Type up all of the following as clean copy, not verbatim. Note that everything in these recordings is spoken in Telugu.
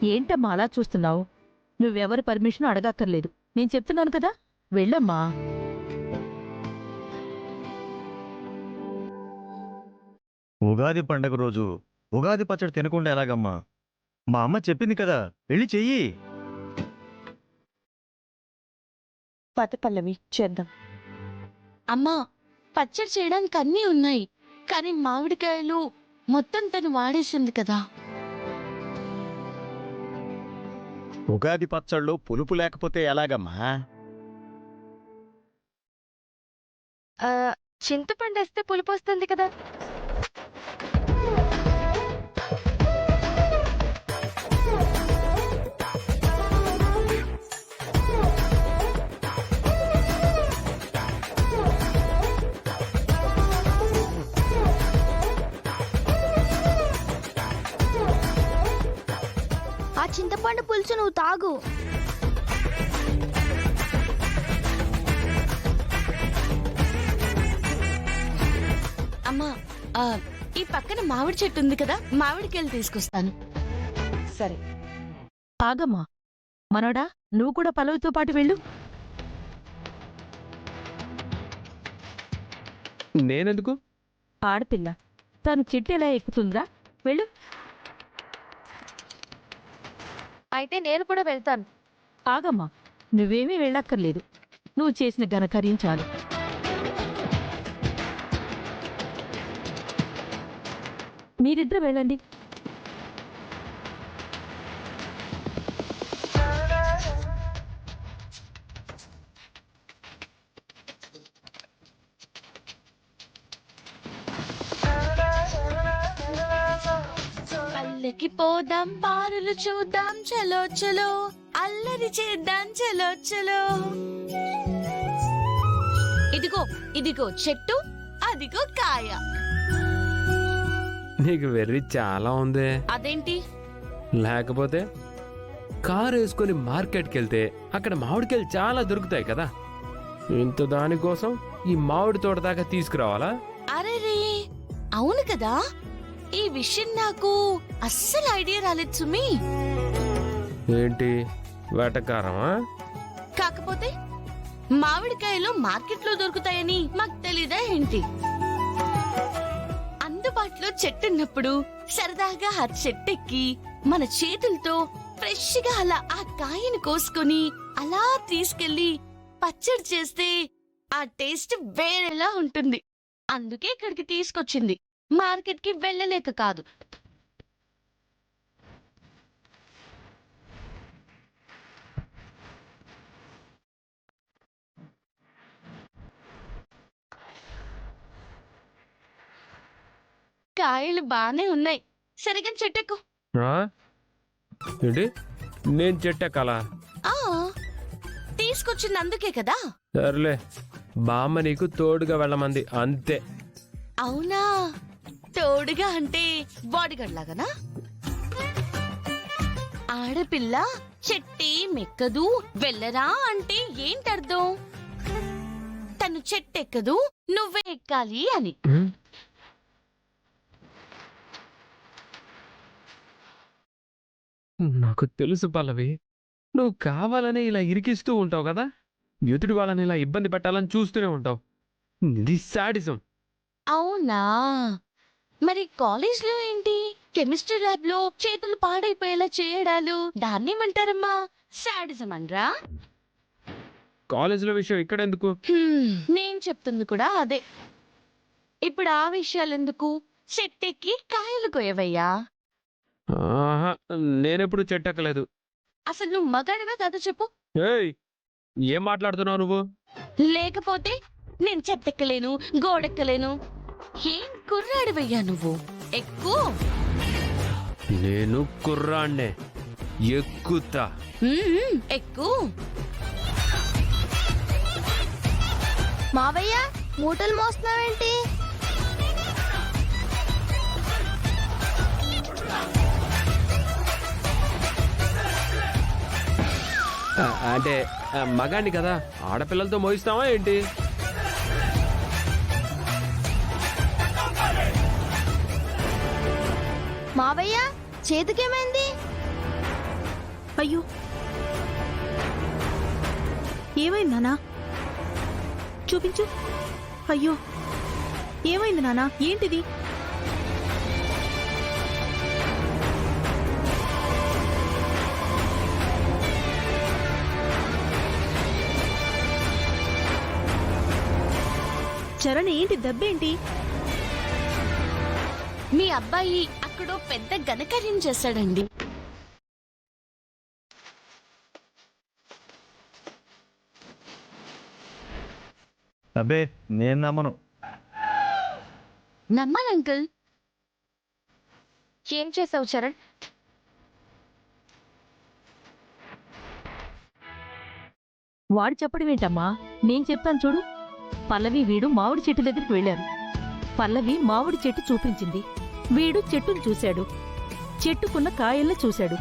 ఏంటమ్మా అలా చూస్తున్నావు? నువ్వెవరి పర్మిషన్ అడగక్కర్లేదు. నేను చెప్తున్నాను కదా, వెళ్ళమ్మా. ఉగాది పండగ రోజు ఉగాది పచ్చడి తినకుండా ఎలాగమ్మా? మా అమ్మ చెప్పింది కదా, వెళ్ళి చెయ్యి. పద పల్లవి, చేద్దాం. అమ్మా, పచ్చడి చేయడానికి అన్నీ ఉన్నాయి, కానీ మామిడికాయలు మొత్తం తను వాడేసింది కదా. ఉగాది పచ్చళ్ళు పులుపు లేకపోతే ఎలాగమ్మా? చింతపండు వేస్తే పులుపు వస్తుంది కదా. ఆ చింతపండు పులుసు నువ్వు తాగు. అమ్మా, ఈ పక్కన మామిడి చెట్టు ఉంది కదా, మామిడికాయలు తీసుకొస్తాను. సరే. ఆగమ్మా. మనోడా, నువ్వు కూడా పల్లవితో పాటు వెళ్ళు. నేనెందుకు? ఆడపిల్ల తను చెట్టు ఎలా ఎక్కుతుందా? వెళ్ళు. అయితే నేను కూడా వెళ్తాను. ఆగమ్మా, నువ్వేమీ వెళ్ళక్కర్లేదు. నువ్వు చేసిన ఘనకార్యం చాలు. మీరిద్దరు వెళ్ళండి. పల్లెకి పోదాం, పారులు చూద్దాం, చలో చలో, అల్లరి చేద్దాం, చలో చలో. ఇదిగో ఇదిగో చెట్టు, అదిగో కాయ. నీకు వెర్రి చాలా ఉంది. అదేంటి? లేకపోతే కారు వేసుకొని మార్కెట్కి వెళ్తే అక్కడ మామిడికాయలు చాలా దొరుకుతాయి కదా. ఇంత దానికోసం ఈ మామిడి తోట దాకా తీసుకురావాలా? అరే రే, అవును కదా, ఈ విషయం నాకు అస్సలు ఐడియా రాలేదు సుమి. ఏంటి, వేటకారమా? కాకపోతే మామిడికాయలు మార్కెట్లో దొరుకుతాయని మాకు తెలీదా ఏంటి? అందుబాటులో చెట్టున్నప్పుడు సరదాగా ఆ చెట్టెక్కి మన చేతులతో ఫ్రెష్ గా అలా ఆ కాయను కోసుకొని అలా తీసుకెళ్లి పచ్చడి చేస్తే ఆ టేస్ట్ వేరేలా ఉంటుంది. అందుకే ఇక్కడికి తీసుకొచ్చింది, మార్కెట్ కి వెళ్ళలేక కాదు. కాయలు బానే ఉన్నాయి, సరిగా చెట్టెక్కు. ఆ? ఏంటి, నేను చెట్టెక్కాలా? ఆ, తీసుకొచ్చింది అందుకే కదా. సర్లే, బామ్మ నీకు తోడుగా వెళ్ళమంది అంతే. అవునా, తోడుగా అంటే బాడీగార్డ్ లాగానా? ఆడపిల్ల చెట్టే మెక్కదు వెళ్ళరా అంటే ఏంటర్థం? తను చెట్టెక్కదు, నువ్వే ఎక్కాలి అని. నాకు తెలుసు పల్లవి, నువ్వు కావాలని ఇలా ఇరికిస్తూ ఉంటావు కదా. ఎదుటి వాళ్ళని ఇలా ఇబ్బంది పెట్టాలని చూస్తూనే ఉంటావు. ఇది శాడిజం. అవునా, మరి కాలేజ్లో ఏంటి, కెమిస్ట్రీ ల్యాబ్ లో చేతులు పాడైపోయేలా చేయడాలు, దాన్నేమంటారమ్మా? శాడిజం అనరా? కాలేజీలో విషయం ఇక్కడెందుకు? నేను చెప్తుంది కూడా అదే. ఇప్పుడు ఆ విషయాలెందుకు, చెట్టెక్కి కాయలు కొయ్యవయ్యా. ఆహా, నేనెప్పుడు చెట్టెక్కలేదు. అసలు నువ్వు మగాడివా కదా చెప్పు. ఏయ్, ఏం మాట్లాడుతున్నావు నువ్వు? లేకపోతే నేను చెట్టెక్కలేను, గోడెక్కలేను. ఏం కుర్రాడివయ్యా నువ్వు, ఎక్కు. నేను కుర్రాన్నే, ఎక్కుతా. ఎక్కు. మావయ్య, మూటలు మోస్తున్నావేంటి? అంటే మగాన్ని కదా, ఆడపిల్లలతో మోయిస్తావా ఏంటి? మావయ్య, చేతికేమైంది? అయ్యో ఏమైంది నానా చూపించు. అయ్యో ఏమైంది నానా? ఏంటిది? చరణ్ ఏంటి దెబ్బేంటి? మీ అబ్బాయి అక్కడో పెద్ద ఘనకార్యం చేశాడండి. అబ్బే నేను నమ్మను. నమ్మాలి అంకుల్. ఏం చేసావు చరణ్? వాడు చెప్పడం ఏంటమ్మా? నేను చెప్తాను చూడు. పల్లవి వీడు మామిడి చెట్టు దగ్గరికి వెళ్ళారు. పల్లవి మామిడి చెట్టు చూపించింది. వీడు చెట్టును చూశాడు. చెట్టుకున్న కాయల్ని చూశాడు.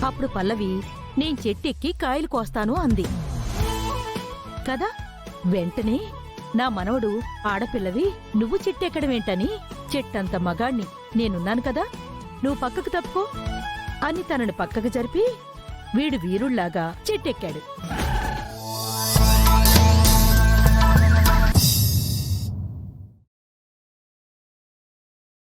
అప్పుడు పల్లవి నేను చెట్టెక్కి కాయలు కోస్తాను అంది కదా. వెంటనే నా మనవడు ఆడపిల్లవి నువ్వు చెట్టెక్కడమేంటని చెట్టంత మగాణ్ణి నేనున్నాను కదా, నువ్వు పక్కకు తప్పుకో అని తనని పక్కకు జరిపి వీడు వీరుళ్లాగా చెట్టెక్కాడు.